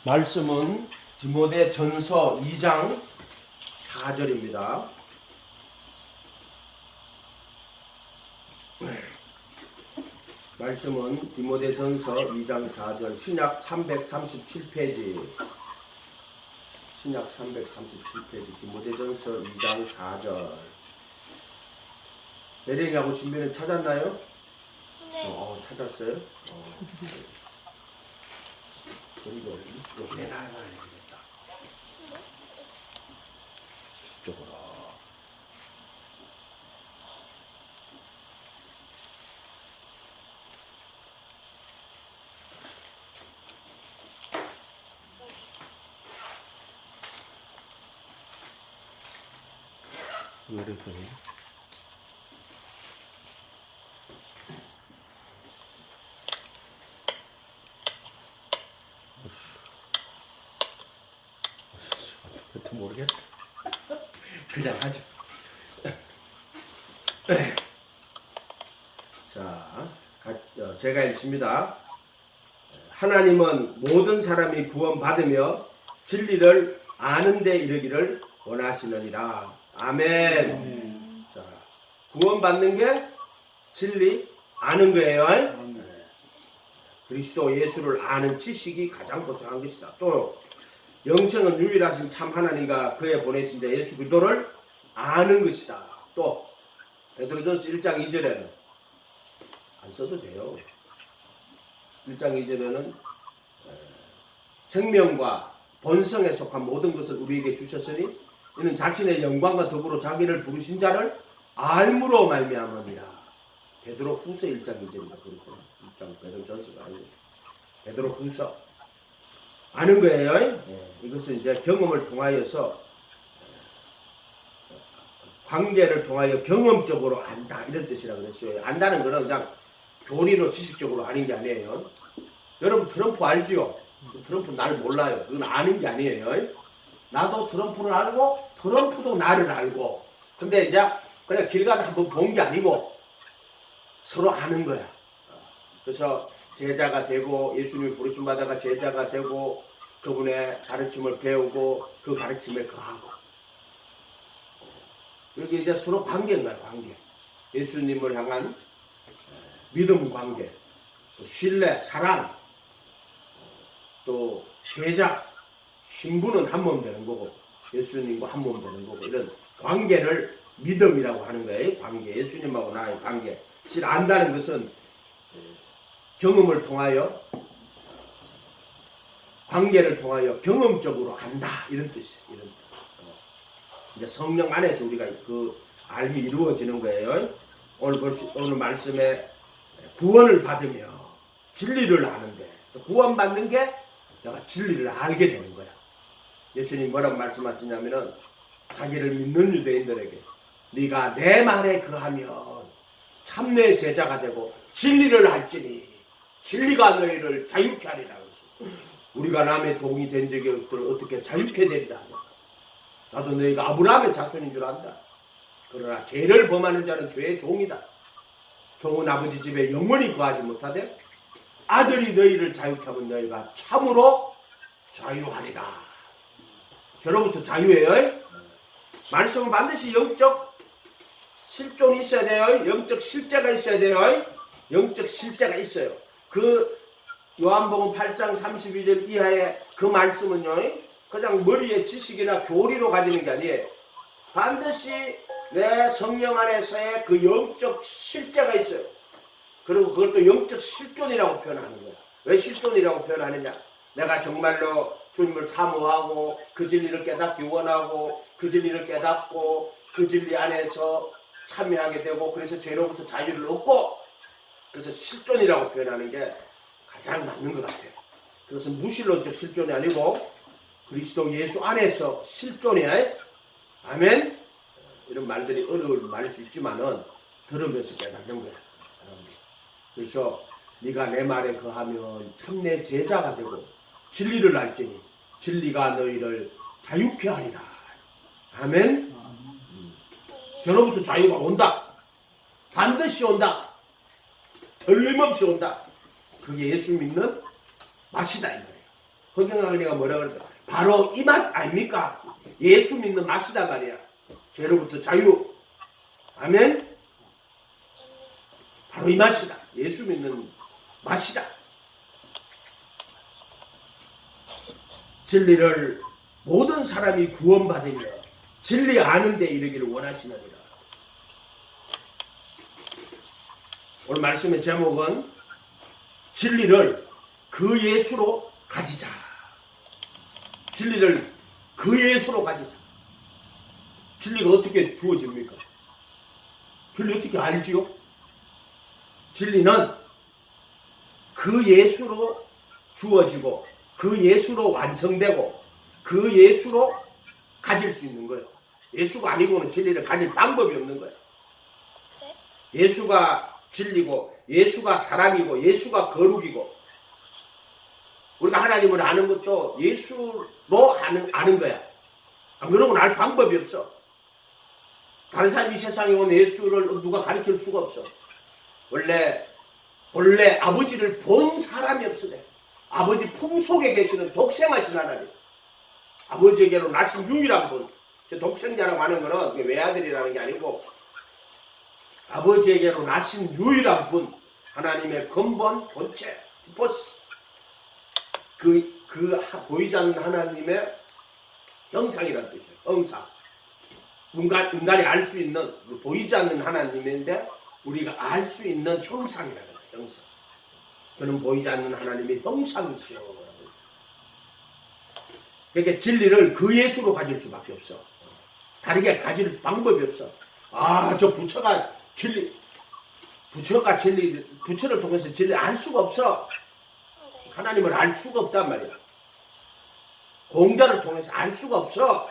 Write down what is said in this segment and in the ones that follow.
말씀은 디모데 전서 2장 4절입니다. 말씀은 디모데 전서 2장 4절, 신약 337페이지, 신약 337페이지, 디모데 전서 2장 4절. 매력이하고 신비는 찾았나요? 네. 찾았어요? 그리고 이쪽 내놔야 되겠다. 이쪽으로. 왜 이렇게 해? 어떻게 모르겠다. 그냥 하죠. 자, 제가 읽습니다. 하나님은 모든 사람이 구원받으며 진리를 아는 데 이르기를 원하시느니라. 아멘. 자, 구원받는 게 진리 아는 거예요. 그리스도 예수를 아는 지식이 가장 고상한 것이다. 또 영생은 유일하신 참 하나님과 그에 보내신 자 예수 그리스도를 아는 것이다. 또 베드로전서 1장 2절에는 안 써도 돼요. 1장 2절에는 생명과 본성에 속한 모든 것을 우리에게 주셨으니 이는 자신의 영광과 더불어 자기를 부르신 자를 알므로 말미암으니라. 베드로 후서 1장 2절입니다. 그렇구나. 1장 베드로전서가 아니고 베드로 후서 아는 거예요. 이것은 이제 경험을 통하여서 관계를 통하여 경험적으로 안다 이런 뜻이라고 그랬어요. 안다는 거는 그냥 교리로 지식적으로 아는 게 아니에요. 여러분 트럼프 알지요? 트럼프 나를 몰라요. 그건 아는 게 아니에요. 나도 트럼프를 알고 트럼프도 나를 알고. 근데 이제 그냥 길 가다 한번 본 게 아니고 서로 아는 거야. 그래서 제자가 되고 예수님이 부르심 받아가 제자가 되고 그분의 가르침을 배우고 그 가르침에 거하고 이렇게 이제 서로 관계인 거야. 관계. 예수님을 향한 믿음 관계, 또 신뢰, 사랑, 또 제자, 신부는 한 몸 되는 거고 예수님과 한 몸 되는 거고 이런 관계를 믿음이라고 하는 거예요. 관계. 예수님하고 나의 관계. 실 안다는 것은 경험을 통하여 관계를 통하여 경험적으로 안다 이런 뜻이에요. 이런 뜻. 이제 성령 안에서 우리가 그 알미 이루어지는 거예요. 오늘 말씀에 구원을 받으며 진리를 아는데 구원받는 게 내가 진리를 알게 되는 거야. 예수님 뭐라고 말씀하시냐면은 자기를 믿는 유대인들에게 네가 내 말에 거하면 참내 제자가 되고 진리를 알지니 진리가 너희를 자유케 하리라. 우리가 남의 종이 된 적이 없도록 어떻게 자유케 되리라. 나도 너희가 아브라함의 자손인 줄 안다. 그러나 죄를 범하는 자는 죄의 종이다. 종은 아버지 집에 영원히 거하지 못하되 아들이 너희를 자유케 하면 너희가 참으로 자유하리라. 죄로부터 자유예요. 말씀은 반드시 영적 실존이 있어야 돼요. 영적 실제가 있어야 돼요. 영적 실제가 있어요. 그 요한복음 8장 32절 이하의 그 말씀은요, 그냥 머리에 지식이나 교리로 가지는 게 아니에요. 반드시 내 성령 안에서의 그 영적 실제가 있어요. 그리고 그것도 영적 실존이라고 표현하는 거야. 왜 실존이라고 표현하느냐? 내가 정말로 주님을 사모하고 그 진리를 깨닫기 원하고 그 진리를 깨닫고 그 진리 안에서 참여하게 되고 그래서 죄로부터 자유를 얻고 그래서 실존이라고 표현하는 게 가장 맞는 것 같아요. 그것은 무신론적 실존이 아니고 그리스도 예수 안에서 실존이야. 아멘. 이런 말들이 어려운 말일 수 있지만은 들으면서 깨닫는 거야. 그래서 네가 내 말에 거하면 참내 제자가 되고 진리를 알지니 진리가 너희를 자유케 하리라. 아멘. 저로부터 자유가 온다. 반드시 온다. 틀림없이 온다. 그게 예수 믿는 맛이다 이 말이에요. 허경환이가 뭐라 그랬다. 바로 이 맛 아닙니까? 예수 믿는 맛이다 말이야. 죄로부터 자유. 아멘. 바로 이 맛이다. 예수 믿는 맛이다. 진리를 모든 사람이 구원받으며 진리 아는 데 이르기를 원하시느니라. 오늘 말씀의 제목은 진리를 그 예수로 가지자. 진리를 그 예수로 가지자. 진리가 어떻게 주어집니까? 진리 어떻게 알지요? 진리는 그 예수로 주어지고 그 예수로 완성되고 그 예수로 가질 수 있는 거예요. 예수가 아니고는 진리를 가질 방법이 없는 거예요. 예수가 진리고 예수가 사랑이고 예수가 거룩이고 우리가 하나님을 아는 것도 예수로 아는 거야. 안 그러고는 알 방법이 없어. 다른 사람이 세상에 온 예수를 누가 가르칠 수가 없어. 원래 아버지를 본 사람이 없으래. 아버지 품속에 계시는 독생하신 하나님. 아버지에게로 나신 유일한 분. 독생자라고 하는 거는 외아들이라는 게 아니고 아버지에게로 나신 유일한 분. 하나님의 근본, 본체, 티포스. 그 보이지 않는 하나님의 형상이라는 뜻이에요. 형상. 인간이 알 수 있는 보이지 않는 하나님인데 우리가 알 수 있는 형상이라는 거예요. 형상. 그는 보이지 않는 하나님의 형상이시오. 그러니까 진리를 그 예수로 가질 수밖에 없어. 다르게 가질 방법이 없어. 저 부처가 진리, 부처를 통해서 진리 알 수가 없어. 하나님을 알 수가 없단 말이야. 공자를 통해서 알 수가 없어.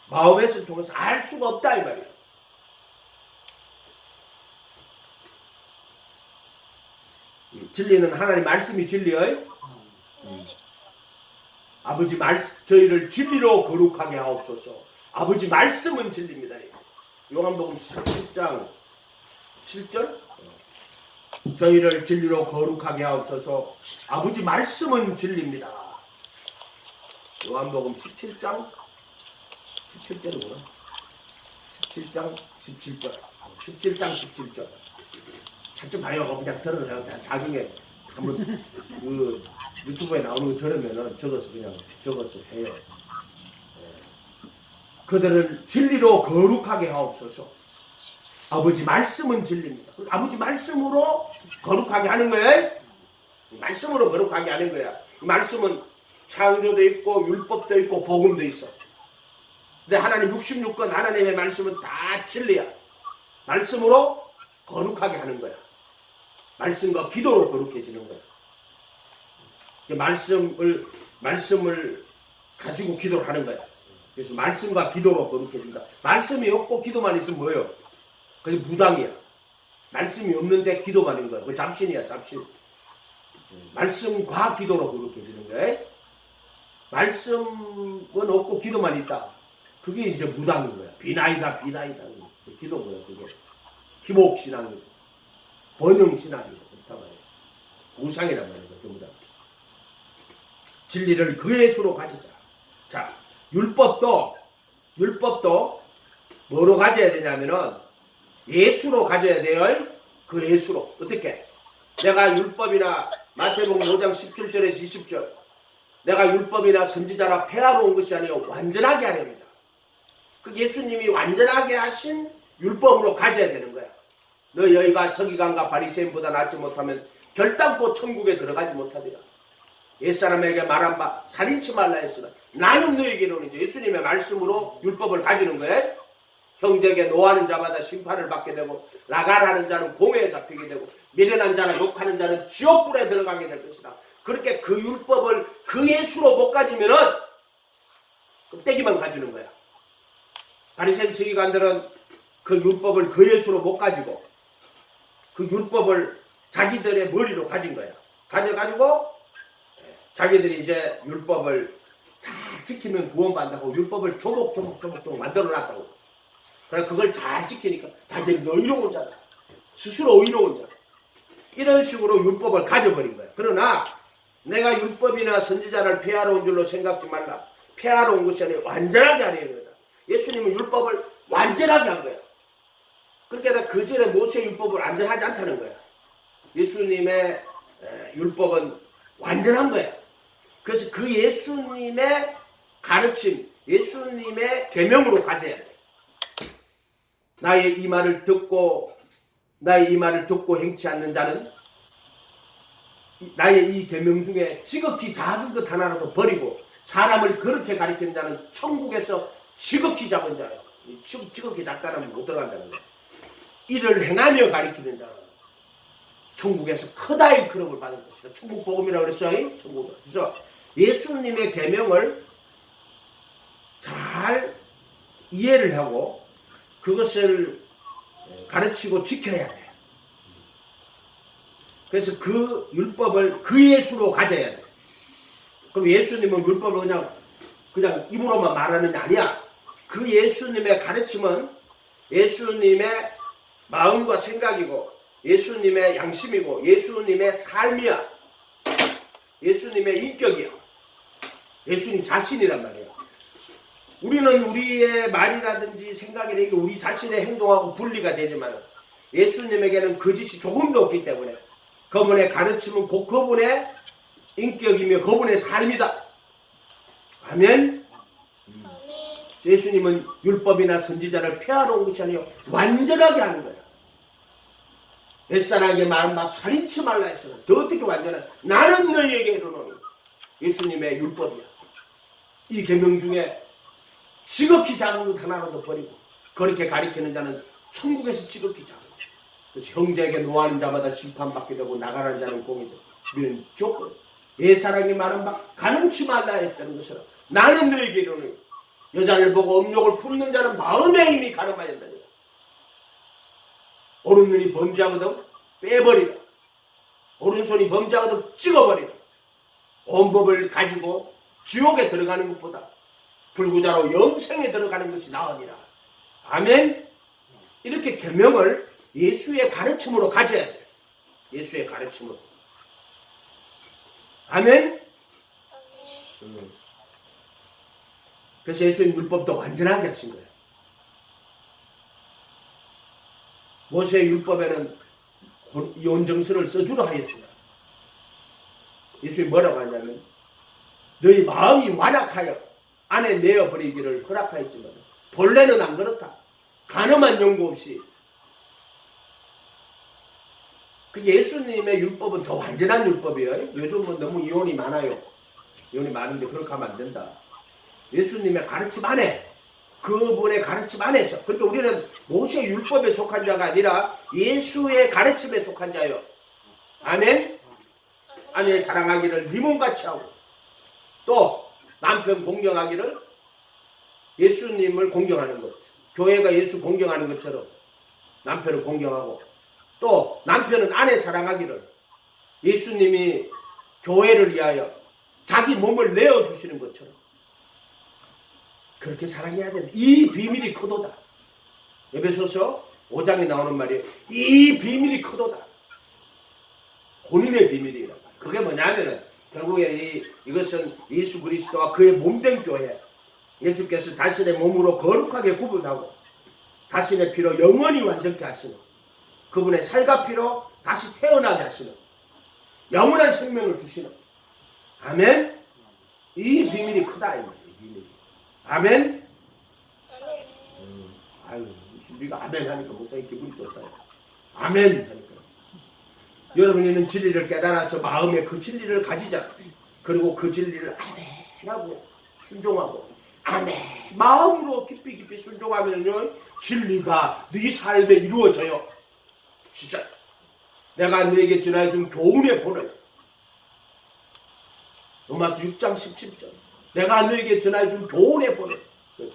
마음에서 통해서 알 수가 없다 이 말이야. 진리는 하나님 말씀이 진리예요. 아버지 말씀 저희를 진리로 거룩하게 하옵소서. 아버지 말씀은 진리입니다. 요한복음 17장 7절 저희를 진리로 거룩하게 하옵소서. 아버지 말씀은 진리입니다. 요한복음 17장 17절이구나. 17장 17절 17장 17절 찾지 마요. 그냥 들어요. 나중에 한번 그 유튜브에 나오는 거 들으면은 적어서 해요. 그들을 진리로 거룩하게 하옵소서. 아버지 말씀은 진리입니다. 아버지 말씀으로 거룩하게 하는 거예요. 말씀으로 거룩하게 하는 거야. 이 말씀은 창조도 있고 율법도 있고 복음도 있어. 근데 하나님 66권 하나님의 말씀은 다 진리야. 말씀으로 거룩하게 하는 거야. 말씀과 기도로 거룩해지는 거야. 말씀을 가지고 기도를 하는 거야. 그래서 말씀과 기도로 거룩해진다. 말씀이 없고 기도만 있으면 뭐예요? 그게 무당이야. 말씀이 없는데 기도만 있는 거야. 그 잡신이야, 잡신. 말씀과 기도로 거룩해지는 거야. 말씀은 없고 기도만 있다. 그게 이제 무당인 거야. 비나이다. 기도인 거야, 그게. 기복신앙이고, 번영신앙이고, 그렇단 말이야. 우상이란 말이야, 전부 다. 진리를 그 예수로 가지자. 자, 율법도 뭐로 가져야 되냐면은 예수로 가져야 돼요. 그 예수로. 어떻게? 내가 율법이나 마태복음 5장 17절에서 20절 내가 율법이나 선지자라 폐하러 온 것이 아니라 완전하게 하렵니다. 그 예수님이 완전하게 하신 율법으로 가져야 되는 거야. 너희가 서기관과 바리새인보다 낫지 못하면 결단코 천국에 들어가지 못하리라. 옛사람에게 말한 바 살인치 말라 했으나 나는 너희에게로는 이제 예수님의 말씀으로 율법을 가지는 거예요. 형제에게 노하는 자마다 심판을 받게 되고 나가라는 자는 공회에 잡히게 되고 미련한 자나 욕하는 자는 지옥불에 들어가게 될 것이다. 그렇게 그 율법을 그 예수로 못 가지면은 껍데기만 가지는 거야. 바리새인 서기관들은 그 율법을 그 예수로 못 가지고 그 율법을 자기들의 머리로 가진 거야. 가져가지고 자기들이 이제 율법을 잘 지키면 구원받는다고 율법을 조목조목 만들어 놨다고. 그래 그걸 잘 지키니까 자기들이 의로운 자다. 스스로 의로운 자. 이런 식으로 율법을 가져버린 거야. 그러나 내가 율법이나 선지자를 폐하러 온 줄로 생각지 말라. 폐하러 온 것이 아니라 완전하게 하려는 거다. 예수님은 율법을 완전하게 한 거야. 그러니까 그 전에 모세의 율법을 완전하지 않다는 거야. 예수님의 율법은 완전한 거야. 그래서 그 예수님의 가르침, 예수님의 계명으로 가져야 돼. 나의 이 말을 듣고 행치 않는 자는 나의 이 계명 중에 지극히 작은 것 하나라도 버리고 사람을 그렇게 가리키는 자는 천국에서 지극히 작은 자예요. 지극히 작다는 못 들어간다는 거예요. 이를 행하며 가리키는 자는 천국에서 크다의 그름을 받을 것이다. 천국 복음이라고 그랬어요. 천국. 그래서 예수님의 계명을 잘 이해를 하고 그것을 가르치고 지켜야 돼. 그래서 그 율법을 그 예수로 가져야 돼. 그럼 예수님은 율법을 그냥 입으로만 말하는 게 아니야. 그 예수님의 가르침은 예수님의 마음과 생각이고 예수님의 양심이고 예수님의 삶이야. 예수님의 인격이야. 예수님 자신이란 말이야. 우리는 우리의 말이라든지 생각이라든지 우리 자신의 행동하고 분리가 되지만 예수님에게는 거짓이 조금도 없기 때문에 그분의 가르침은 곧 그분의 인격이며 그분의 삶이다. 아멘. 예수님은 율법이나 선지자를 폐하러 온 것이 아니요 완전하게 하는 거야. 옛사람에게 말은 막 살인치 말라 했어. 더 어떻게 완전한? 나는 너희에게 이르노니. 예수님의 율법이야. 이 계명 중에 지극히 작은 것 하나라도 버리고 그렇게 가리키는 자는 천국에서 지극히 작은 것. 그래서 형제에게 노하는 자마다 심판받게 되고 나가라는 자는 공이죠. 우리는 조건. 옛사람에게 말은 막 가능치 말라 했다는 것처럼 나는 너희에게 이르노니. 여자를 보고 음욕을 품는 자는 마음의 힘이 가늠하야 된다니까. 오른눈이 범죄하거든 빼버리라. 오른손이 범죄하거든 찍어버리라. 온 법을 가지고 지옥에 들어가는 것보다 불구자로 영생에 들어가는 것이 나으니라. 아멘. 이렇게 계명을 예수의 가르침으로 가져야 돼. 예수의 가르침으로. 아멘. 그래서 예수님 율법도 완전하게 하신 거예요. 모세의 율법에는 온정서를 써주라 하였으나 예수님이 뭐라고 하냐면 너희 마음이 완악하여 안에 내어버리기를 허락하였지만 본래는 안 그렇다. 가늠한 연고 없이. 예수님의 율법은 더 완전한 율법이에요. 요즘은 너무 이혼이 많아요. 이혼이 많은데 그렇게 하면 안 된다. 예수님의 가르침 안에 그분의 가르침 안에서 그러니까 우리는 모세의 율법에 속한 자가 아니라 예수의 가르침에 속한 자요. 아멘. 아내 사랑하기를 네 몸같이 하고 또 남편 공경하기를 예수님을 공경하는 것. 교회가 예수 공경하는 것처럼 남편을 공경하고 또 남편은 아내 사랑하기를 예수님이 교회를 위하여 자기 몸을 내어주시는 것처럼 그렇게 사랑해야 된다. 이 비밀이 크도다. 에베소서 5장에 나오는 말이에요. 이 비밀이 크도다. 혼인의 비밀이란 말이에요. 그게 뭐냐면은 결국에 이것은 예수 그리스도와 그의 몸된 교회. 예수께서 자신의 몸으로 거룩하게 구분하고 자신의 피로 영원히 완전케 하시는 그분의 살과 피로 다시 태어나게 하시는 영원한 생명을 주시는 아멘. 이 비밀이 크다 이 말이에요. 비밀이. 아멘. 아유, 우리가 아멘 하니까 목사님 기분이 좋다. 아멘 하니까. 여러분이는 진리를 깨달아서 마음에 그 진리를 가지자. 그리고 그 진리를 아멘하고 순종하고 아멘 마음으로 깊이 순종하면요 진리가 네 삶에 이루어져요. 진짜 내가 너에게 전해준 교훈의 본을 로마서 6장 17절 내가 너에게 전해준 교훈의 본을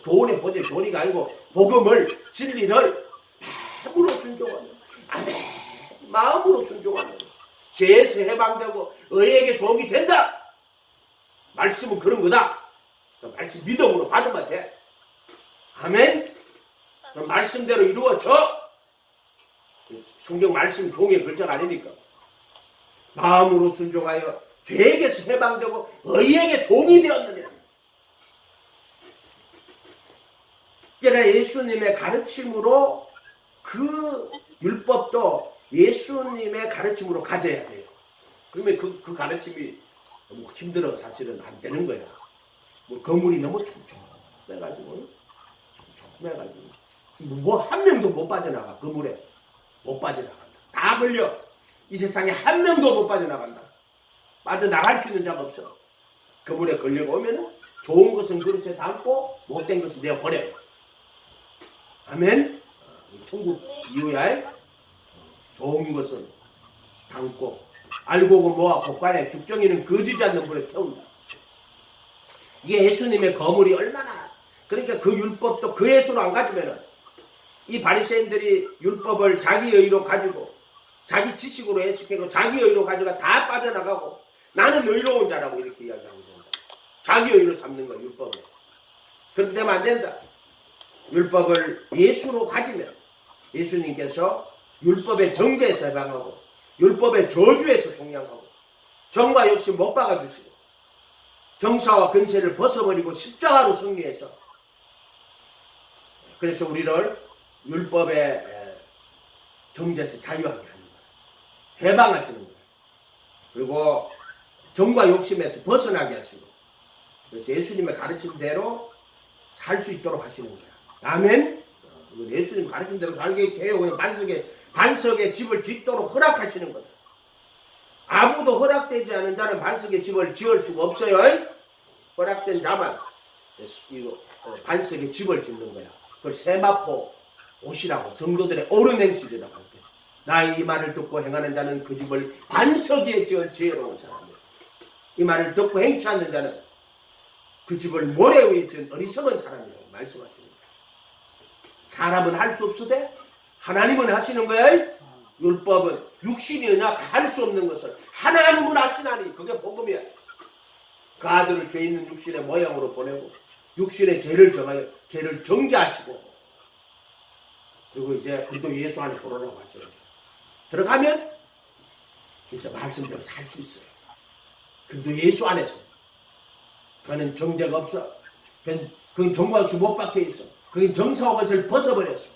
교훈의 본이 교훈이가 아니고 복음을 진리를 마음으로 순종하면 아멘 마음으로 순종하면 죄에서 해방되고 의에게 종이 된다. 말씀은 그런 거다. 말씀 믿음으로 받으면 돼. 아멘. 그럼 말씀대로 이루어져. 성경 말씀 종이의 글자가 아니니까 마음으로 순종하여 죄에게서 해방되고 의에게 종이 되었느니라. 그러니까 예수님의 가르침으로 그 율법도 예수님의 가르침으로 가져야 돼요. 그러면 그 가르침이 너무 힘들어 사실은 안 되는 거야. 뭐 거물이 너무 촘촘해가지고 뭐 한 명도 못 빠져나가. 거물에 못 빠져나간다. 다 걸려. 이 세상에 한 명도 못 빠져나간다. 빠져나갈 수 있는 자가 없어. 거물에 걸려가 오면은 좋은 것은 그릇에 담고 못된 것은 내어버려요. 아멘. 천국 이후에 좋은 것은 담고 알고 모아 복간에 죽정이는 거지지 않는 불에 태운다. 이게 예수님의 거물이 얼마나, 그러니까 그 율법도 그 예수로 안 가지면은 이 바리새인들이 율법을 자기 의로 가지고 자기 지식으로 해석하고 자기 의로 가져가 다 빠져나가고 나는 의로운 자라고 이렇게 이야기하고 된다. 자기 의로 삼는 거야 율법을. 그렇게 되면 안 된다. 율법을 예수로 가지면 예수님께서 율법의 정죄에서 해방하고 율법의 저주에서 속량하고 정과 욕심 못 박아주시고 정사와 근세를 벗어버리고 십자가로 승리해서, 그래서 우리를 율법의 정죄에서 자유하게 하는 거예요. 해방하시는 거예요. 그리고 정과 욕심에서 벗어나게 하시고, 그래서 예수님의 가르침대로 살 수 있도록 하시는 거예요. 아멘. 이건 예수님 가르침대로 살게 해요. 그냥 반석에 집을 짓도록 허락하시는 거다. 아무도 허락되지 않은 자는 반석에 집을 지을 수가 없어요. 허락된 자만 반석에 집을 짓는 거야. 그걸 세마포 옷이라고 성도들의 옳은 행실이라고 할 때, 나의 이 말을 듣고 행하는 자는 그 집을 반석 위에 지은 지혜로운 사람이야. 이 말을 듣고 행치 않는 자는 그 집을 모래 위에 지은 어리석은 사람이라고 말씀하십니다. 사람은 할 수 없으되 하나님은 하시는 거야. 율법은 육신이냐 할 수 없는 것을 하나님은 하시나니, 그게 복음이야. 그 아들을 죄 있는 육신의 모양으로 보내고 육신의 죄를 정하여 죄를 정죄하시고, 그리고 이제 그리스도 예수 안에 들어오라고 하셔요. 들어가면 이제 말씀대로 살 수 있어요. 그리스도 예수 안에서. 그는 정죄가 없어. 그건 정과 주 못 박혀 있어. 그건 정사와 것을 벗어버렸어.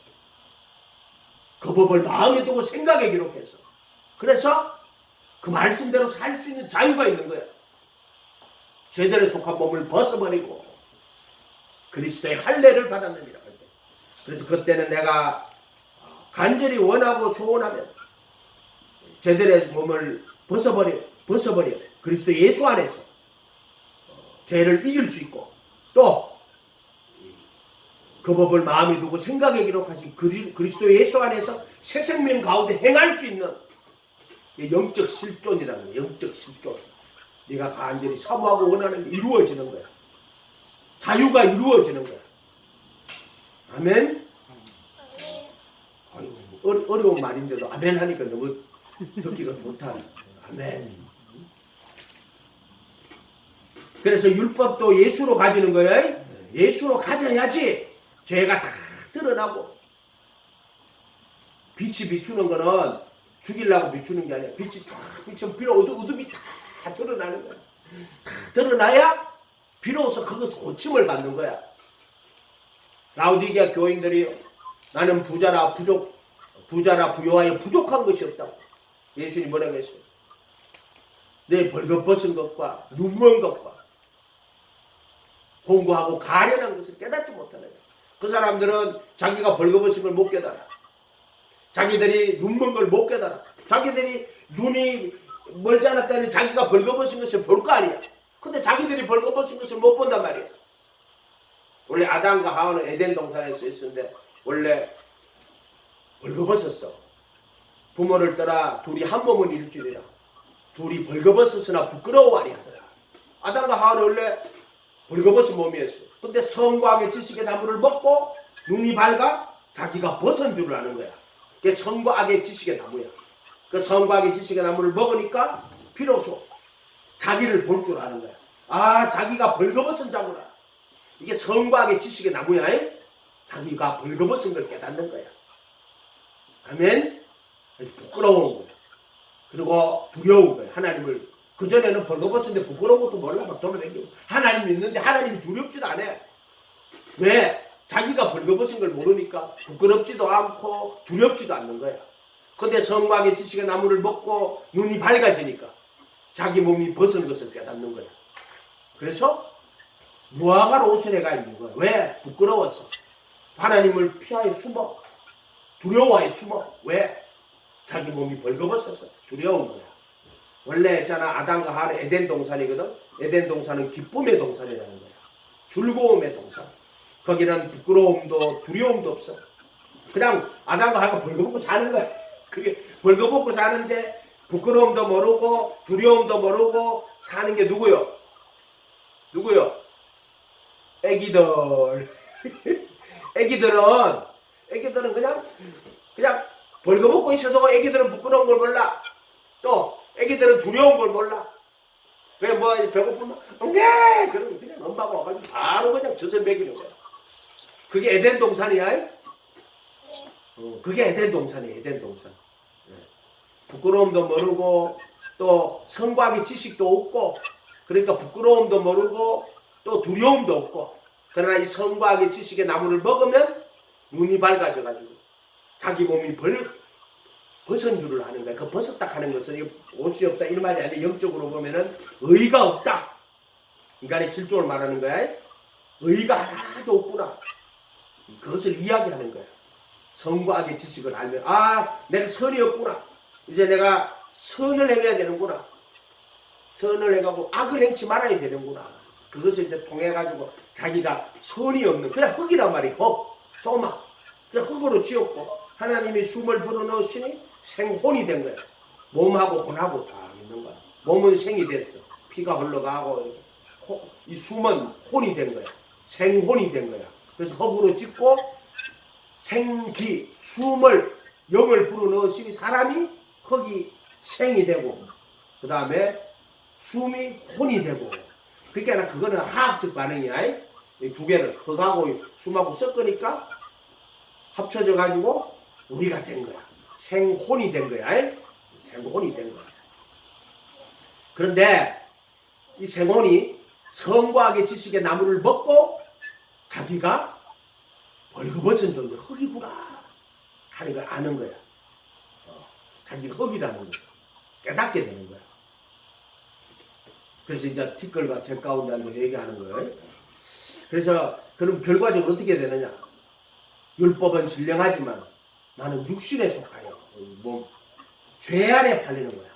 그 법을 마음에 두고 생각에 기록했어. 그래서 그 말씀대로 살 수 있는 자유가 있는 거야. 죄들에 속한 몸을 벗어버리고 그리스도의 할례를 받았느니라 할 때. 그래서 그때는 내가 간절히 원하고 소원하면 죄들의 몸을 벗어버려 그리스도 예수 안에서 죄를 이길 수 있고, 또 그 법을 마음에 두고 생각에 기록하신 그리스도 예수 안에서 새 생명 가운데 행할 수 있는 영적 실존이라는 거야. 영적 실존. 네가 간절히 사모하고 원하는 게 이루어지는 거야. 자유가 이루어지는 거야. 아멘. 아이고, 어려운 말인데도 아멘 하니까 너무 듣기가 좋다. 아멘. 그래서 율법도 예수로 가지는 거예요. 예수로 가져야지 죄가 다 드러나고. 빛이 비추는 거는 죽이려고 비추는 게 아니야. 빛이 쫙 비추면 비로 어둠이 다 드러나는 거야. 다 드러나야 비로소 그것을 고침을 받는 거야. 라오디게아 교인들이 나는 부자라 부요하여 부족한 것이 없다고. 예수님이 뭐라고 했어요? 내 벌거벗은 것과 눈먼 것과 공부하고 가련한 것을 깨닫지 못하는 거야. 그 사람들은 자기가 벌거벗은 걸 못 깨달아. 자기들이 눈먼 걸 못 깨달아. 자기들이 눈이 멀지 않았다니 자기가 벌거벗은 것을 볼 거 아니야. 근데 자기들이 벌거벗은 것을 못 본단 말이야. 원래 아담과 하와는 에덴 동산에서 있었는데 원래 벌거벗었어. 부모를 떠나 둘이 한 몸을 이룰 줄이라. 둘이 벌거벗었으나 부끄러워하리 하더라. 아담과 하와는 원래 벌거벗은 몸이었어. 근데 성과 악의 지식의 나무를 먹고 눈이 밝아 자기가 벗은 줄 아는 거야. 그게 성과 악의 지식의 나무야. 그 성과 악의 지식의 나무를 먹으니까 비로소 자기를 볼 줄 아는 거야. 아, 자기가 벌거벗은 자구나. 이게 성과 악의 지식의 나무야. 자기가 벌거벗은 걸 깨닫는 거야. 아멘. 그래서 부끄러운 거야. 그리고 두려운 거야. 하나님을 그전에는 벌거벗었는데 부끄러운 것도 몰라 막 돌아다니고 하나님 믿는데 하나님이 두렵지도 않아. 왜? 자기가 벌거벗은 걸 모르니까 부끄럽지도 않고 두렵지도 않는 거야. 근데 성곽의 지식의 나무를 먹고 눈이 밝아지니까 자기 몸이 벗은 것을 깨닫는 거야. 그래서 무화과로 옷을 해가 있는 거야. 왜? 부끄러웠어. 하나님을 피하여 숨어. 두려워해 숨어. 왜? 자기 몸이 벌거벗어서 두려운 거야. 원래 있잖아 아담과 하와는 에덴 동산이거든. 에덴 동산은 기쁨의 동산이라는 거야. 즐거움의 동산. 거기는 부끄러움도 두려움도 없어. 그냥 아담과 하와가 벌거벗고 사는 거야. 그게 벌거벗고 사는데 부끄러움도 모르고 두려움도 모르고 사는 게 누구요? 누구요? 애기들. 애기들은 그냥 벌거벗고 있어도 애기들은 부끄러운 걸 몰라. 또 애기들은 두려운 걸 몰라. 왜 뭐 배고프면 네 그러면 그냥 엄마가 와가지고 바로 그냥 젖을 먹이는 거야. 그게 에덴 동산이야. 그게 에덴 동산이야. 에덴 동산. 부끄러움도 모르고 또 성곽의 지식도 없고 그러니까 부끄러움도 모르고 또 두려움도 없고 그러나 이 성곽의 지식의 나무를 먹으면 눈이 밝아져가지고 자기 몸이 벗은 줄을 아는 거야. 그 벗었다 하는 것은 옷이 없다 이런 말이 아니라 영적으로 보면은 의가 없다. 인간의 실존을 말하는 거야. 의가 하나도 없구나. 그것을 이야기하는 거야. 성곽의 지식을 알면 내가 선이 없구나. 이제 내가 선을 행해야 되는구나. 선을 해가고 악을 행치 말아야 되는구나. 그것을 이제 통해가지고 자기가 선이 없는 그냥 흙이란 말이야. 흙, 소마. 그냥 흙으로 지었고 하나님이 숨을 불어넣으시니 생혼이 된 거야. 몸하고 혼하고 다 있는 거야. 몸은 생이 됐어. 피가 흘러가고 이 숨은 혼이 된 거야. 생혼이 된 거야. 그래서 흙으로 짓고 생기, 숨을 영을 불어넣으시니 사람이 흙이 생이 되고 그 다음에 숨이 혼이 되고 그러니까 그거는 화학적 반응이야. 이 두 개를 흙하고 숨하고 섞으니까 합쳐져 가지고 우리가 된 거야. 생혼이 된 거야. 생혼이 된 거야. 그런데 이 생혼이 성과학의 지식의 나무를 먹고 자기가 벌거벗은 존재 흙이구나 하는 걸 아는 거야. 자기가 흙이라는 것을 깨닫게 되는 거야. 그래서 이제 티끌과 제 가운데 얘기하는 거예요. 그래서 그럼 결과적으로 어떻게 되느냐? 율법은 신령하지만 나는 육신에 속하여 몸 죄 안에 팔리는 거야.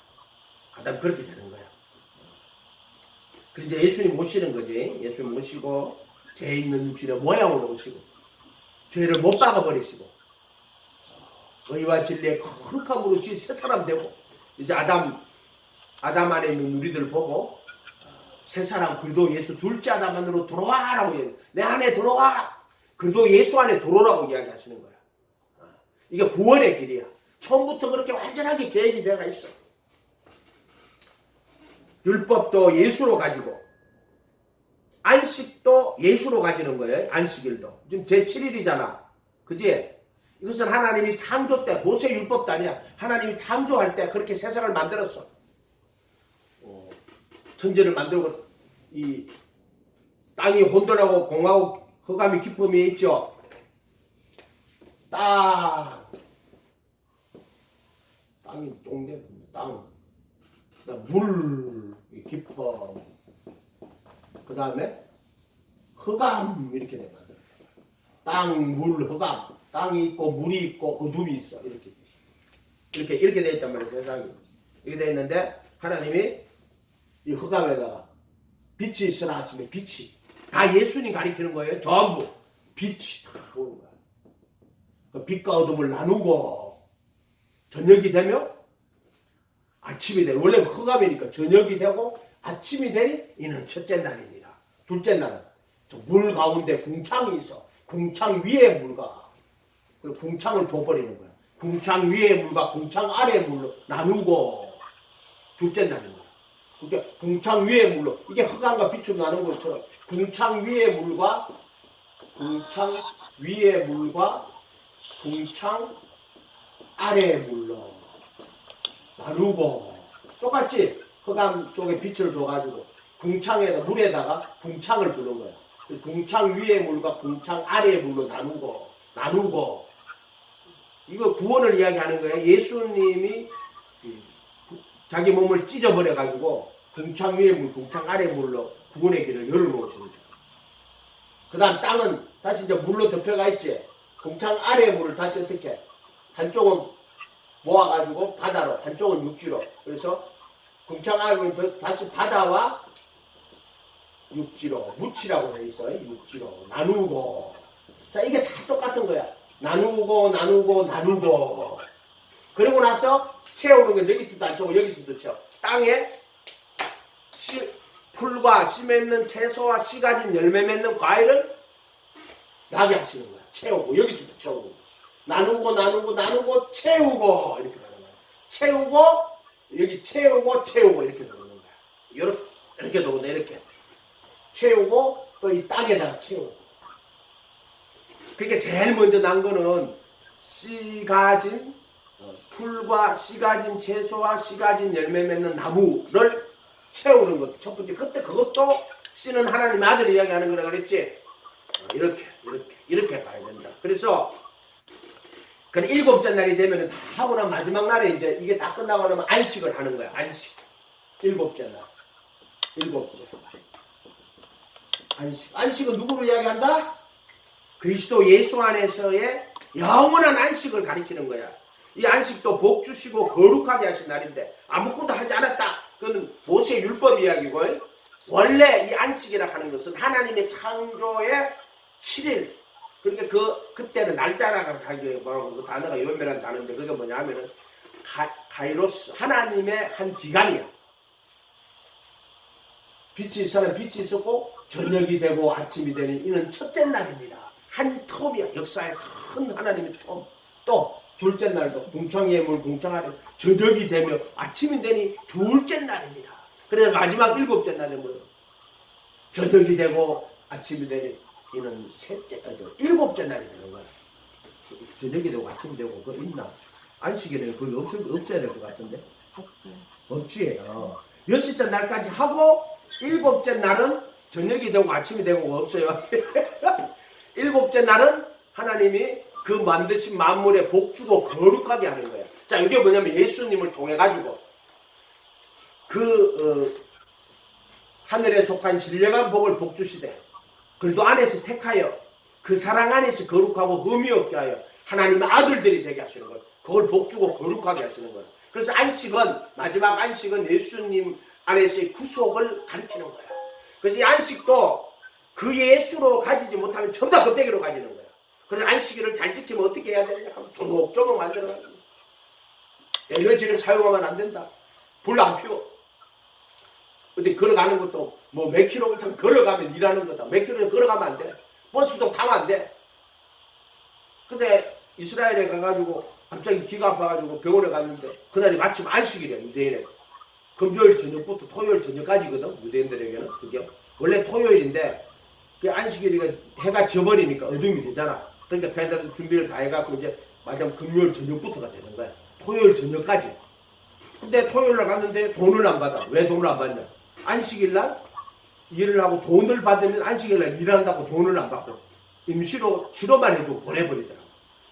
아담 그렇게 되는 거야. 그래서 이제 예수님 모시는 거지. 예수님 모시고 죄 있는 육신의 모양으로 오시고 죄를 못 박아버리시고 의와 진리의 거룩함으로 지은 새 사람 되고 이제 아담 안에 있는 우리들 보고 새 사람 그리스도 예수 둘째 아담 안으로 들어와라고 얘기해. 내 안에 들어와. 그리스도 예수 안에 들어오라고 이야기하시는 거야. 이게 구원의 길이야. 처음부터 그렇게 완전하게 계획이 되어 있어. 율법도 예수로 가지고 안식도 예수로 가지는 거예요. 안식일도. 지금 제7일이잖아. 그지? 이것은 하나님이 창조 때 모세 율법도 아니야. 하나님이 창조할 때 그렇게 세상을 만들었어. 천지를 만들고 이 땅이 혼돈하고 공하고 흑암이 깊음이 있죠. 땅이 똥대 땅. 물 깊음. 그 다음에 흑암 이렇게 돼 만들어. 땅, 물, 흑암. 땅이 있고 물이 있고 어둠이 있어. 이렇게 돼 있단 말이야 세상이. 이렇게 돼 있는데 하나님이 이 흑암에다가 빛이 있으라 하시면 빛이 다 예수님 가리키는 거예요. 전부 빛이 다 오는 거야. 그 빛과 어둠을 나누고 저녁이 되면 아침이 돼. 원래 흑암이니까 저녁이 되고 아침이 되니 이는 첫째 날입니다. 둘째 날은 물 가운데 궁창이 있어. 궁창 위에 물과 그리고 궁창을 둬버리는 거야. 궁창 위에 물과 궁창 아래 물로 나누고 둘째 날입니다. 그러니까 궁창 위의 물로 이게 흑암과 빛으로 나눈 것처럼 궁창 위의 물과 궁창 아래의 물로 나누고 똑같지? 흑암 속에 빛을 둬가지고 궁창에다 물에다가 궁창을 부는 거야. 그래서 궁창 위의 물과 궁창 아래의 물로 나누고 이거 구원을 이야기하는 거예요. 예수님이 자기 몸을 찢어버려 가지고 궁창 위의 물, 궁창 아래의 물로 구원의 길을 열어놓으십니다. 그 다음 땅은 다시 이제 물로 덮여가 있지. 궁창 아래의 물을 다시 어떻게 한쪽은 모아가지고 바다로, 한쪽은 육지로. 그래서 궁창 아래의 물을 다시 바다와 육지로 묻히라고 돼 있어요. 육지로 나누고. 자, 이게 다 똑같은 거야. 나누고 그러고 나서 채우는 건 여기 있으면 안 채우고 여기 있으면 채워. 땅에 풀과 씨 맺는 채소와 씨 가진 열매 맺는 과일을 나게 하시는 거야. 채우고 여기 있으면 채우고 나누고 채우고 이렇게 가는 거야. 채우고 여기 채우고 이렇게 도는 거야. 이렇게 도는데 이렇게 채우고 또 이 땅에다가 채우고. 그러니까 제일 먼저 난 거는 씨 가진 풀과 씨 가진 채소와 씨 가진 열매 맺는 나무를 채우는 것. 첫 번째. 그때 그것도 씨는 하나님의 아들 이야기하는 거라 그랬지. 이렇게 가야 된다. 그래서 그 일곱째 날이 되면 다 하고 나면 마지막 날에 이제 이게 다 끝나고 나면 안식을 하는 거야. 안식. 일곱째 날. 안식은 누구를 이야기한다? 그리스도 예수 안에서의 영원한 안식을 가리키는 거야. 이 안식도 복 주시고 거룩하게 하신 날인데 아무것도 하지 않았다. 그건 모세의 율법 이야기고, 원래 이 안식이라 하는 것은 하나님의 창조의 7일. 그러니까 그때는 날짜라고 하기에 뭐라고 그 단어가 요멸한 단어인데 그게 뭐냐 하면은 가이로스, 하나님의 한 기간이야. 빛이 있었고 저녁이 되고 아침이 되는 이는 첫째 날입니다. 한 텀이야. 역사의 큰 하나님의 텀. 또 둘째 날도 궁창 물 궁창 아래 저녁이 되며 아침이 되니 둘째 날입니다. 그래서 마지막 일곱째 날은 뭐예요? 저녁이 되고 아침이 되니 이는 일곱째 날이 되는 거야. 저녁이 되고 아침이 되고 그거 있나? 안식일에는 그거 없어야 될 것 같은데? 없어요. 없지. 여섯째 날까지 하고 일곱째 날은 저녁이 되고 아침이 되고 없어요. 일곱째 날은 하나님이 그 만드신 만물에 복 주고 거룩하게 하는 거야. 자, 이게 뭐냐면 예수님을 통해 가지고 하늘에 속한 신령한 복을 복 주시되 그리도 안에서 택하여 그 사랑 안에서 거룩하고 흠이 없게 하여 하나님의 아들들이 되게 하시는 거예요. 그걸 복 주고 거룩하게 하시는 거예요. 그래서 마지막 안식은 예수님 안에서의 구속을 가리키는 거야. 그래서 이 안식도 그 예수로 가지지 못하면 전부 다 껍데기로 가지는 거야. 그래서 안식일을 잘 지키면 어떻게 해야 되냐 하면 조목조목 만들어가지고 에너지를 사용하면 안 된다. 불 안 피워. 근데 걸어가는 것도 뭐 몇 킬로 이상 걸어가면 일하는 거다. 몇 킬로 걸어가면 안 돼. 버스도 타면 안 돼. 근데 이스라엘에 가가지고 갑자기 귀가 아파가지고 병원에 갔는데 그날이 마침 안식일이야. 유대인에. 금요일 저녁부터 토요일 저녁까지거든. 유대인들에게는 그게 원래 토요일인데 그 안식일이가 해가 져버리니까 어둠이 되잖아. 그러니까 배달 준비를 다 해갖고 이제 마지막 금요일 저녁부터가 되는 거야. 토요일 저녁까지. 근데 토요일날 갔는데 돈을 안 받아. 왜 돈을 안 받냐? 안식일날 일을 하고 돈을 받으면 안식일날 일한다고 돈을 안 받고 임시로 치료만 해주고 보내버리더라고.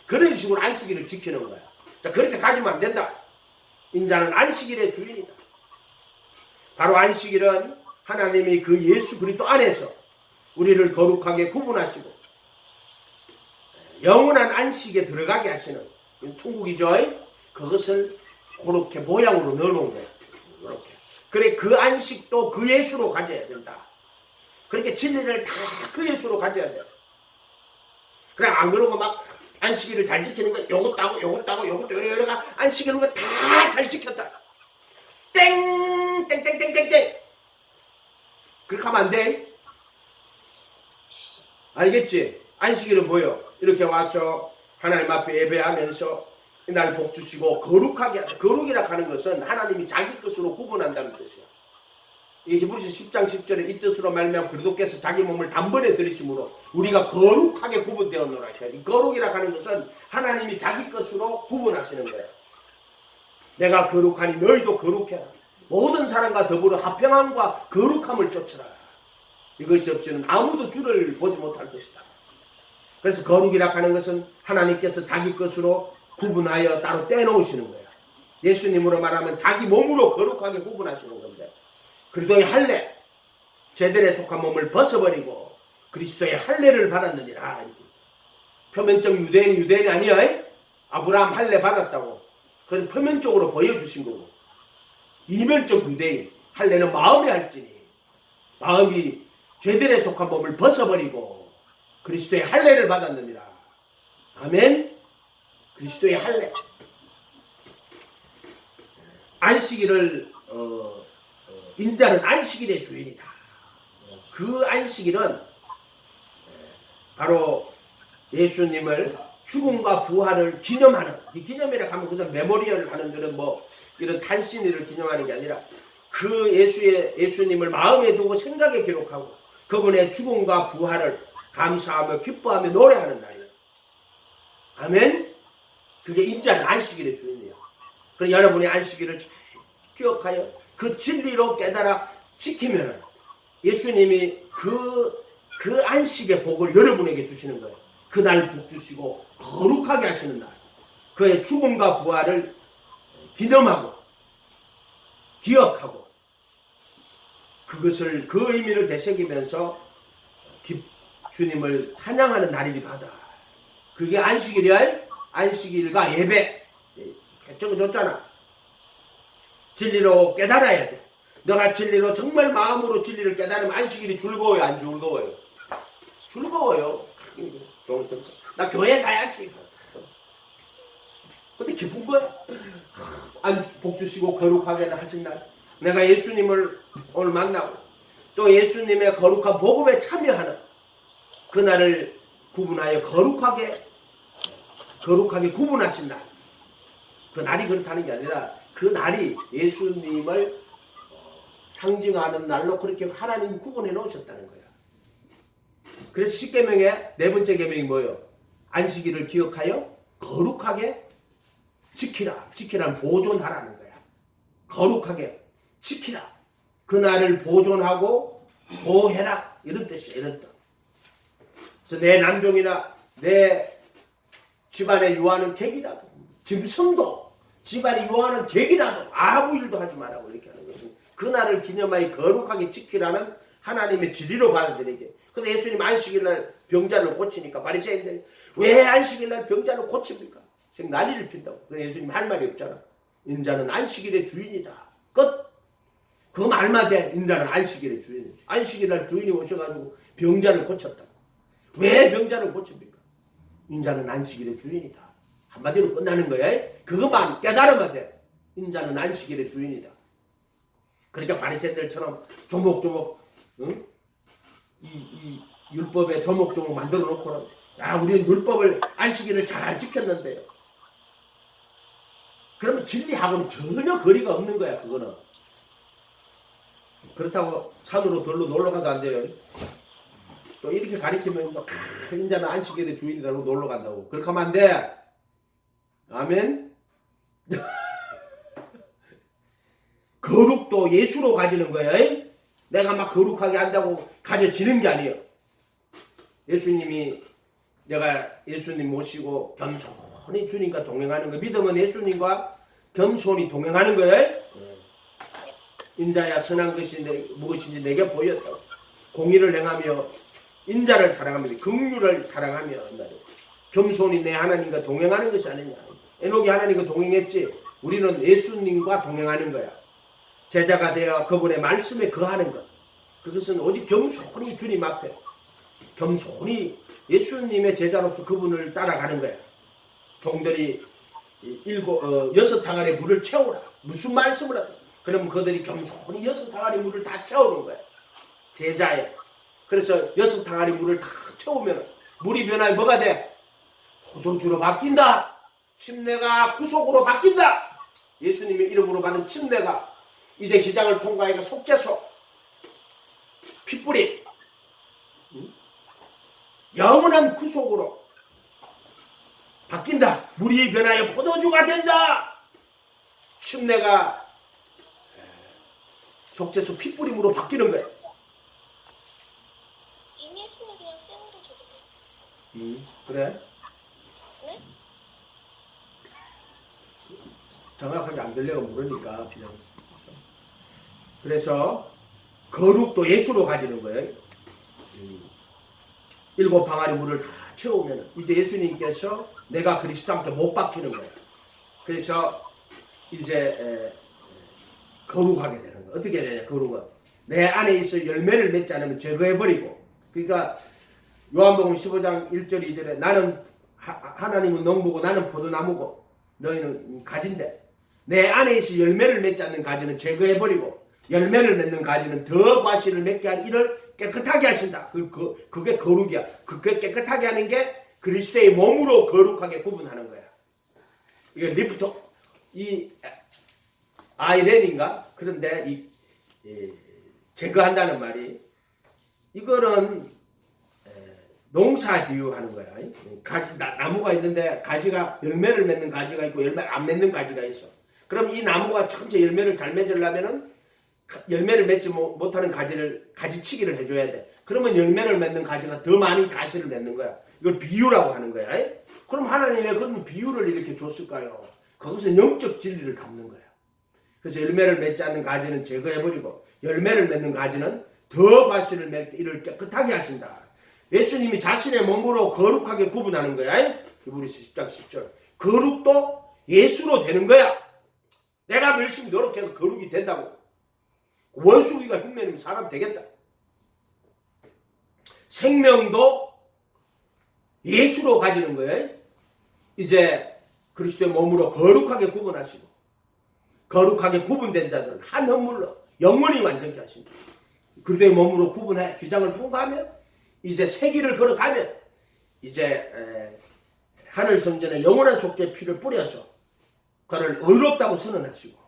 그런 식으로 안식일을 지키는 거야. 자, 그렇게 가지면 안 된다. 인자는 안식일의 주인이다. 바로 안식일은 하나님이 그 예수 그리스도 안에서 우리를 거룩하게 구분하시고 영원한 안식에 들어가게 하시는 천국이죠. 그것을 그렇게 모양으로 넣어놓은 거예요. 이렇게. 그래 그 안식도 그 예수로 가져야 된다. 그렇게 진리를 다 그 예수로 가져야 돼. 그래 안 그러고 막 안식일을 잘 지키는 거 요것도 하고 여러가 안식일을 다 잘 지켰다. 땡땡땡땡땡땡 그렇게 하면 안 돼. 알겠지? 안식일은 뭐요? 이렇게 와서 하나님 앞에 예배하면서 날 복 주시고 거룩하게 한다. 거룩이라 하는 것은 하나님이 자기 것으로 구분한다는 뜻이야. 이 히브리서 10장 10절에 이 뜻으로 말미암아 그리스도께서 자기 몸을 단번에 들이심으로 우리가 거룩하게 구분되었노라. 이 거룩이라 하는 것은 하나님이 자기 것으로 구분하시는 거야. 내가 거룩하니 너희도 거룩해라. 모든 사람과 더불어 화평함과 거룩함을 쫓으라. 이것이 없이는 아무도 주를 보지 못할 것이다. 그래서 거룩이라 하는 것은 하나님께서 자기 것으로 구분하여 따로 떼놓으시는 거야. 예수님으로 말하면 자기 몸으로 거룩하게 구분하시는 건데, 그리스도의 할례, 제들에 속한 몸을 벗어버리고 그리스도의 할례를 받았느니라. 이렇게. 표면적 유대인이 아니야. 아브라함 할례 받았다고. 그건 표면적으로 보여주신 거고, 이면적 유대인 할례는 마음에 할지니 마음이 죄들에 속한 몸을 벗어버리고 그리스도의 할례를 받았느니라. 아멘. 그리스도의 할례. 안식일을 인자는 안식일의 주인이다. 그 안식일은 바로 예수님을 죽음과 부활을 기념하는, 이 기념이라 하면 그냥 메모리얼을 하는 그런 이런 탄신일을 기념하는 게 아니라 그 예수님을 마음에 두고 생각에 기록하고 그분의 죽음과 부활을 감사하며 기뻐하며 노래하는 날이에요. 아멘. 그게 인자는 안식일의 주인이에요. 그럼 여러분이 안식일을 잘 기억하여 그 진리로 깨달아 지키면 예수님이 그 안식의 복을 여러분에게 주시는 거예요. 그날 복 주시고 거룩하게 하시는 날, 그의 죽음과 부활을 기념하고 기억하고 그것을 그 의미를 되새기면서 주님을 찬양하는 날이기도 하다. 그게 안식일이야. 안식일과 예배 적어줬잖아. 진리로 깨달아야 돼. 너가 진리로 정말 마음으로 진리를 깨달으면 안식일이 즐거워요, 안 즐거워요? 즐거워요. 나 교회 가야지. 근데 기쁜 거야. 복 주시고 거룩하게 하신 날, 내가 예수님을 오늘 만나고 또 예수님의 거룩한 복음에 참여하는 그날을 구분하여 거룩하게 구분하신 날, 그 날이 그렇다는 게 아니라 그 날이 예수님을 상징하는 날로 그렇게 하나님이 구분해 놓으셨다는 거야. 그래서 10계명의 네 번째 계명이 뭐예요? 안식일을 기억하여 거룩하게 지키라. 지키라는 보존하라는 거야. 거룩하게 지키라. 그날을 보존하고 보호해라. 이런 뜻이야. 이런 뜻. 그래서 내 남종이나 내 집안에 유하는 객이라도, 짐승도 집안에 유하는 객이라도 아무 일도 하지 말라고 이렇게 하는 것은 그날을 기념하여 거룩하게 지키라는 하나님의 지리로 받아들이게. 근데 예수님 안식일날 병자를 고치니까 바리새인들이 왜 안식일날 병자를 고칩니까? 난리를 핀다고. 그래서 예수님 할 말이 없잖아. 인자는 안식일의 주인이다. 끝. 그 말만 돼. 인자는 안식일의 주인이다. 안식일날 주인이 오셔가지고 병자를 고쳤다고. 왜 병자를 고칩니까? 인자는 안식일의 주인이다. 한마디로 끝나는 거야. 그것만 깨달으면 돼. 인자는 안식일의 주인이다. 그러니까 바리새인들처럼 조목조목, 응? 이 율법에 조목조목 만들어 놓고는, 야, 우리는 율법을 안식일을 잘 지켰는데요. 그러면 진리하고는 전혀 거리가 없는 거야. 그거는. 그렇다고 산으로 들로 놀러가도 안 돼요. 또 이렇게 가리키면 인자는 안식일의 주인이라고 놀러간다고. 그렇게 하면 안 돼. 아멘. 거룩도 예수로 가지는 거예요. 내가 막 거룩하게 한다고 가져지는 게 아니에요. 예수님이, 내가 예수님 모시고 겸손히 주님과 동행하는 거, 믿음은 예수님과 겸손히 동행하는 거예요. 인자야 선한 것이 무엇인지 내게 보였다고. 공의를 행하며 인자를 사랑하며 긍휼을 사랑하며 겸손히 내 하나님과 동행하는 것이 아니냐. 에녹이 하나님과 동행했지. 우리는 예수님과 동행하는 거야. 제자가 되어 그분의 말씀에 거하는 것. 그것은 오직 겸손히 주님 앞에 겸손히 예수님의 제자로서 그분을 따라가는 거야. 종들이 6항아리 물을 채우라. 무슨 말씀을 하든. 그러면 그들이 겸손히 6항아리 물을 다 채우는 거야. 제자에. 그래서 6항아리 물을 다 채우면 물이 변하여 뭐가 돼? 포도주로 바뀐다. 침례가 구속으로 바뀐다. 예수님의 이름으로 받은 침례가 이제 기장을 통과하니까 속죄소, 핏불이 영원한 구속으로 바뀐다. 물이 변하여 포도주가 된다. 침례가 속죄수 핏부림으로 바뀌는 거야. 이미 했으면 그냥 생으로 줘도 돼. 그래? 네? 정확하게 안 들려고 모르니까 그냥. 그래서 거룩도 예수로 가지는 거예요. 7 방아리 물을 다 채우면 이제 예수님께서 내가 그리스도 함께 못 박히는 거예요. 그래서 이제 거룩하게 되는 거예요. 어떻게 되냐 거룩은. 내 안에 있어 열매를 맺지 않으면 제거해버리고. 그러니까 요한복음 15장 1절 2절에 나는 하나님은 농부고 나는 포도나무고 너희는 가지인데 내 안에 있어 열매를 맺지 않는 가지는 제거해버리고 열매를 맺는 가지는 더 과실을 맺게 할 일을 깨끗하게 하신다. 그게 거룩이야. 그게 깨끗하게 하는 게 그리스도의 몸으로 거룩하게 구분하는 거야. 이게 리프토 이 아이렌인가? 그런데 제거한다는 말이 이거는 농사 비유하는 거야. 나무가 있는데 가지가 열매를 맺는 가지가 있고 열매 안 맺는 가지가 있어. 그럼 이 나무가 전체 열매를 잘 맺으려면은 열매를 맺지 못하는 가지를 가지치기를 해줘야 돼. 그러면 열매를 맺는 가지가 더 많이 가시를 맺는 거야. 이걸 비유라고 하는 거야. 그럼 하나님이 왜 그런 비유를 이렇게 줬을까요? 그것은 영적 진리를 담는 거야. 그래서 열매를 맺지 않는 가지는 제거해버리고 열매를 맺는 가지는 더 가시를 맺게 이를 깨끗하게 하신다. 예수님이 자신의 몸으로 거룩하게 구분하는 거야. 히브리서 10장 10절. 거룩도 예수로 되는 거야. 내가 열심히 노력해서 거룩이 된다고. 원수기가 흉내내면 사람 되겠다. 생명도 예수로 가지는 거예요. 이제 그리스도의 몸으로 거룩하게 구분하시고 거룩하게 구분된 자들은 한 헌물로 영원히 완전케 하신다. 그리스도의 몸으로 구분해 휘장을 통과하면 이제 세기를 걸어가면 이제 하늘 성전에 영원한 속죄 피를 뿌려서 그를 의롭다고 선언하시고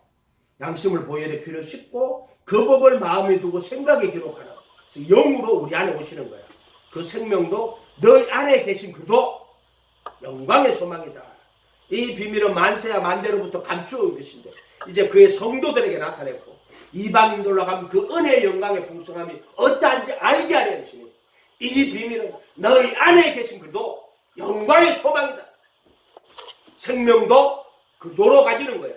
양심을 보혈의 피를 씻고 그 법을 마음에 두고 생각에 기록하는 그래서 영으로 우리 안에 오시는 거야. 그 생명도 너희 안에 계신 그도 영광의 소망이다. 이 비밀은 만세야 만대로부터 감추어온 것인데 이제 그의 성도들에게 나타냈고 이방인들로 가면 그 은혜의 영광의 풍성함이 어떠한지 알게 하려 하시니 이 비밀은 너희 안에 계신 그도 영광의 소망이다. 생명도 그도로 가지는 거야.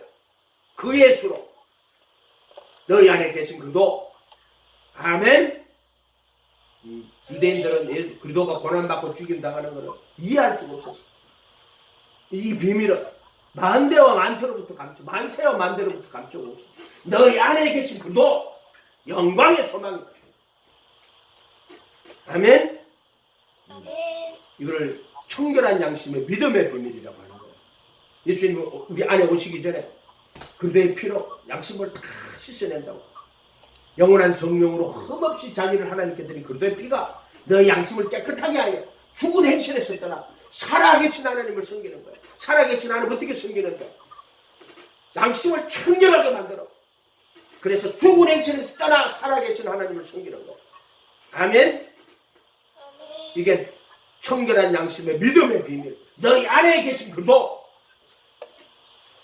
그 예수로 너희 안에 계신 그도. 아멘. 유대인들은 그리스도가 고난받고 죽임당하는 것을 이해할 수가 없었어. 이 비밀은 만대와 만태로부터 만세와 만대로부터 감추고 있어. 너희 안에 계신 그도 영광의 소망이다. 아멘. 이걸 청결한 양심의 믿음의 비밀이라고 하는 거예요. 예수님이 우리 안에 오시기 전에 그리스도의 피로 양심을 다 씻어낸다고. 영원한 성령으로 흠없이 자기를 하나님께 드린 그리스도의 피가 너의 양심을 깨끗하게 하여 죽은 행실에서 떠나 살아계신 하나님을 섬기는 거야. 살아계신 하나님 어떻게 섬기는데? 양심을 청결하게 만들어. 그래서 죽은 행실에서 떠나 살아계신 하나님을 섬기는 거야. 아멘. 이게 청결한 양심의 믿음의 비밀. 너희 안에 계신 그도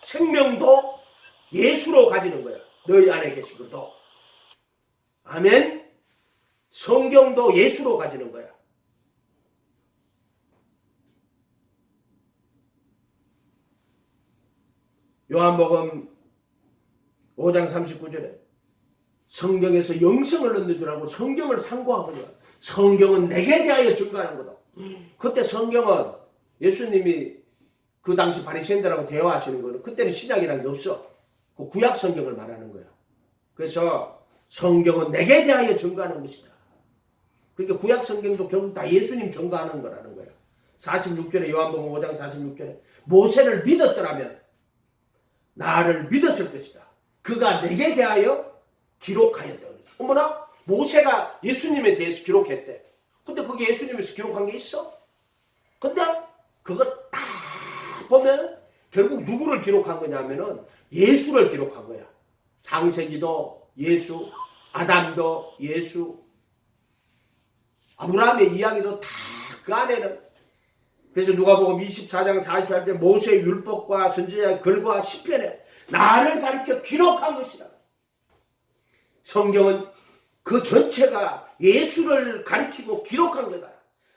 생명도 예수로 가지는 거야. 너희 안에 계신 그도. 아멘. 성경도 예수로 가지는 거야. 요한복음 5장 39절에 성경에서 영생을 얻는 줄 알고 성경을 상고하거든요. 성경은 내게 대하여 증거하는 거다. 그때 성경은 예수님이 그 당시 바리새인들하고 대화하시는 거는 그때는 신약이라는 게 없어. 그 구약 성경을 말하는 거야. 그래서 성경은 내게 대하여 증거하는 것이다. 그러니까 구약 성경도 결국 다 예수님 증거하는 거라는 거야. 46절에 요한복음 5장 46절에 모세를 믿었더라면 나를 믿었을 것이다. 그가 내게 대하여 기록하였다. 어머나 모세가 예수님에 대해서 기록했대. 근데 그게 예수님에서 기록한 게 있어? 근데 그거 다 보면 결국 누구를 기록한 거냐면은 예수를 기록한 거야. 창세기도 예수, 아담도 예수, 아브라함의 이야기도 다 그 안에는. 그래서 누가복음 24장 48절 모세의 율법과 선지자의 글과 시편에 나를 가르쳐 기록한 것이다. 성경은 그 전체가 예수를 가리키고 기록한 거다.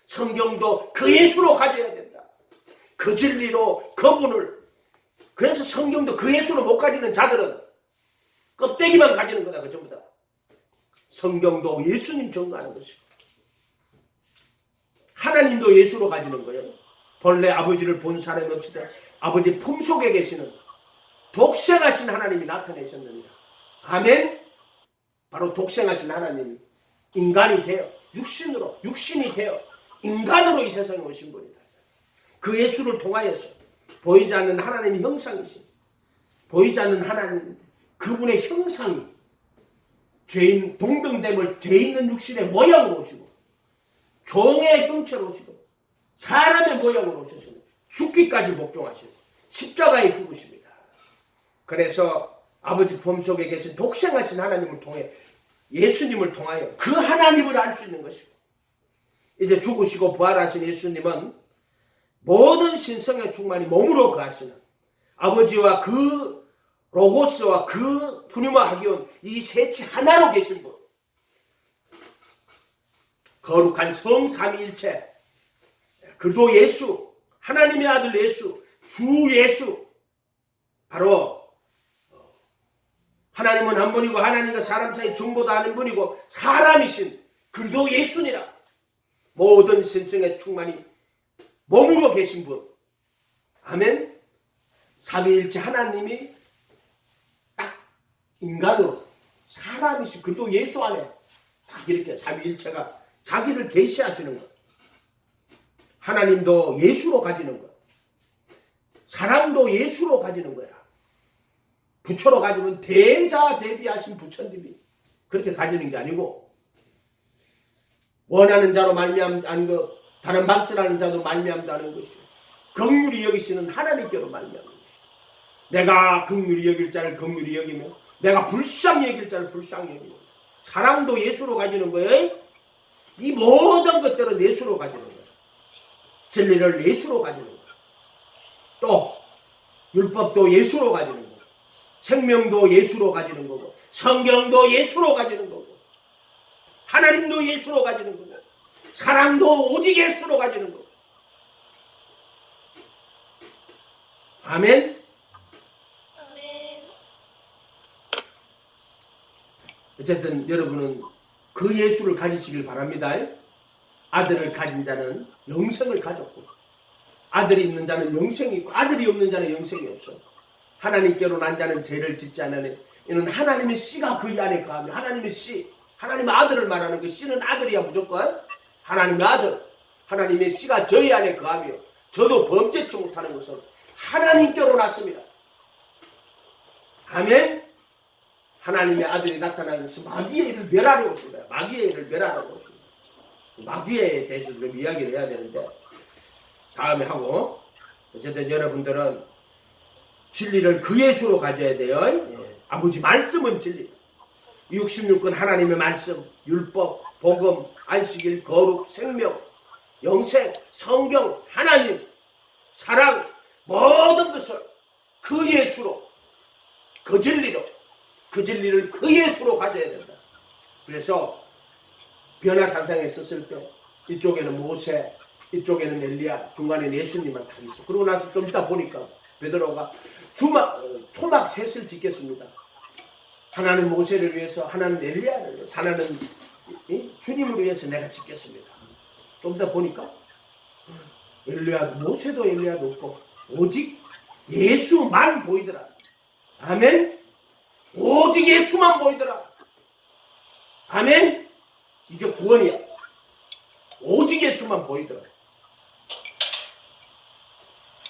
성경도 그 예수로 가져야 된다. 그 진리로 그분을. 그래서 성경도 그 예수로 못 가지는 자들은 껍데기만 가지는 거다. 그 전부 다. 성경도 예수님 전가하는 것이고 하나님도 예수로 가지는 거예요. 본래 아버지를 본 사람이 없으되 아버지 품속에 계시는 독생하신 하나님이 나타내셨느니라. 아멘. 바로 독생하신 하나님이 인간이 되어 육신이 되어 인간으로 이 세상에 오신 분이다. 그 예수를 통하여서 보이지 않는 하나님의 형상이신, 보이지 않는 하나님, 그분의 형상이 죄인 동등됨을 죄 있는 육신의 모양으로 오시고 종의 형체로 오시고 사람의 모양으로 오셨습니다. 죽기까지 복종하시고 십자가에 죽으십니다. 그래서 아버지 품속에 계신 독생하신 하나님을 통해 예수님을 통하여 그 하나님을 알 수 있는 것이고 이제 죽으시고 부활하신 예수님은 모든 신성의 충만이 몸으로 거하시는 아버지와 그 로고스와 그 푸뉴마 하기온 이 셋이 하나로 계신 분, 거룩한 성삼위일체, 그도 예수, 하나님의 아들 예수, 주 예수, 바로 하나님은 한 분이고 하나님과 사람 사이 중보도 하는 분이고 사람이신 그도 예수니라. 모든 신성의 충만이 몸으로 계신 분. 아멘. 삼위일체 하나님이 딱 인간으로 사람이신 그도 예수 안에 딱 이렇게 삼위일체가 자기를 계시하시는 것. 하나님도 예수로 가지는 것. 사람도 예수로 가지는 거야. 부처로 가지면 대자 대비하신 부처님이 그렇게 가지는 게 아니고 원하는 자로 말미암는 것, 다른 방전하는 자도 말미암다는 것이요. 긍휼히 여기시는 하나님께로 말미암는 것이다. 내가 긍휼히 여길 자를 긍휼히 여기며 내가 불쌍히 여길 자를 불쌍히 여기며 사랑도 예수로 가지는 거예요. 이 모든 것들은 예수로 가지는 거예요. 진리를 예수로 가지는 거예요. 또 율법도 예수로 가지는 거예요. 생명도 예수로 가지는 거고 성경도 예수로 가지는 거고 하나님도 예수로 가지는 거고 사랑도 오직 예수로 가지는 거고. 아멘. 아멘. 어쨌든 여러분은 그 예수를 가지시길 바랍니다. 아들을 가진 자는 영생을 가졌고 아들이 있는 자는 영생이 있고 아들이 없는 자는 영생이 없어. 하나님께로 난 자는 죄를 짓지 않으니 이는 하나님의 씨가 그 안에 거하며 하나님의 씨, 하나님의 아들을 말하는 그 씨는 아들이야 무조건. 하나님의 아들, 하나님의 씨가 저희 안에 거하며 저도 범죄치 못하는 것은 하나님께로 났습니다. 아멘. 하나님의 아들이 나타나는 것은 마귀의 일을 멸하려고 오신 거야. 마귀의 일을 멸하려고 오신 거야. 마귀에 대해서 좀 이야기를 해야 되는데 다음에 하고. 어쨌든 여러분들은 진리를 그 예수로 가져야 돼요. 예. 아버지 말씀은 진리. 66권 하나님의 말씀, 율법, 복음, 안식일, 거룩, 생명, 영생, 성경, 하나님, 사랑 모든 것을 그 예수로, 그 진리로, 그 진리를 그 예수로 가져야 된다. 그래서 변화산상에 썼을 때 이쪽에는 모세, 이쪽에는 엘리야, 중간에 예수님만 다 있어. 그러고 나서 좀 이따 보니까 베드로가 초막 셋을 짓겠습니다. 하나는 모세를 위해서, 하나는 엘리야를 위해서, 하나는 주님을 위해서 내가 짓겠습니다. 좀 이따 보니까 엘리야도 모세도 엘리야도 없고 오직 예수만 보이더라. 아멘. 오직 예수만 보이더라. 아멘. 이게 구원이야. 오직 예수만 보이더라.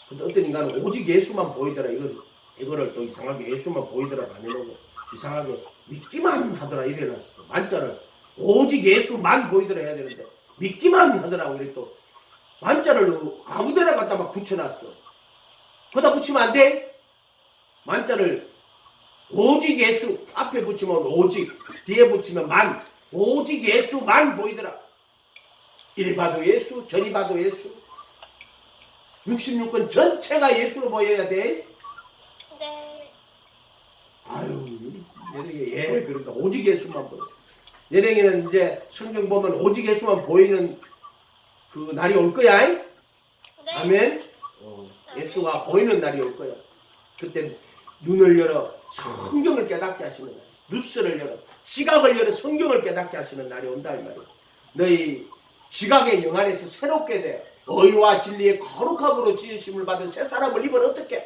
근데 어떤 인간은 오직 예수만 보이더라. 이거를 또 이상하게 예수만 보이더라가 아니고 이상하게 믿기만 하더라 이래 놨어. 만자를 오직 예수만 보이더라 해야 되는데 믿기만 하더라고. 이래 또 만자를 아무데나 갖다 막 붙여놨어. 거기다 붙이면 안 돼. 만자를 오직 예수 앞에 붙이면 오직, 뒤에 붙이면 만, 오직 예수만 보이더라. 이리 봐도 예수, 저리 봐도 예수. 66권 전체가 예수로 보여야 돼. 네. 아유, 예령이 예 그런다. 오직 예수만 보여. 예령이는 이제 성경 보면 오직 예수만 보이는 그 날이 올 거야. 네. 아멘. 예수가 보이는 날이 올 거야. 그때 눈을 열어 성경을 깨닫게 하시는 날. 뉴스를 열어 지각을 열어 성경을 깨닫게 하시는 날이 온다 이 말이야. 너희 지각의 영 안에서 새롭게 돼. 의와 진리의 거룩함으로 지으심을 받은 새 사람을 입으면 어떻게?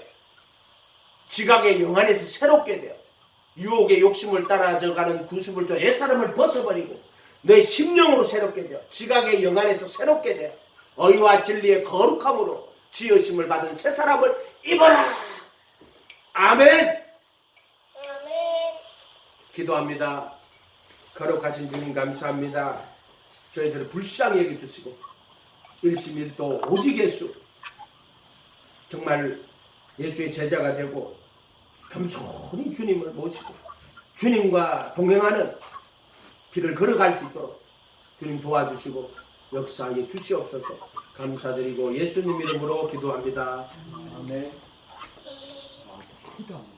지각의 영 안에서 새롭게 돼요. 유혹의 욕심을 따라져가는 구습을 줘 옛사람을 벗어버리고 너희 심령으로 새롭게 돼요. 지각의 영 안에서 새롭게 돼요. 의와 진리의 거룩함으로 지으심을 받은 새 사람을 입어라. 아멘. 아멘. 기도합니다. 거룩하신 주님 감사합니다. 저희들을 불쌍히 여겨주시고 일심일도 오직 예수 정말 예수의 제자가 되고 겸손히 주님을 모시고 주님과 동행하는 길을 걸어갈 수 있도록 주님 도와주시고 역사에 주시옵소서. 감사드리고 예수님 이름으로 기도합니다. 아멘. 크다.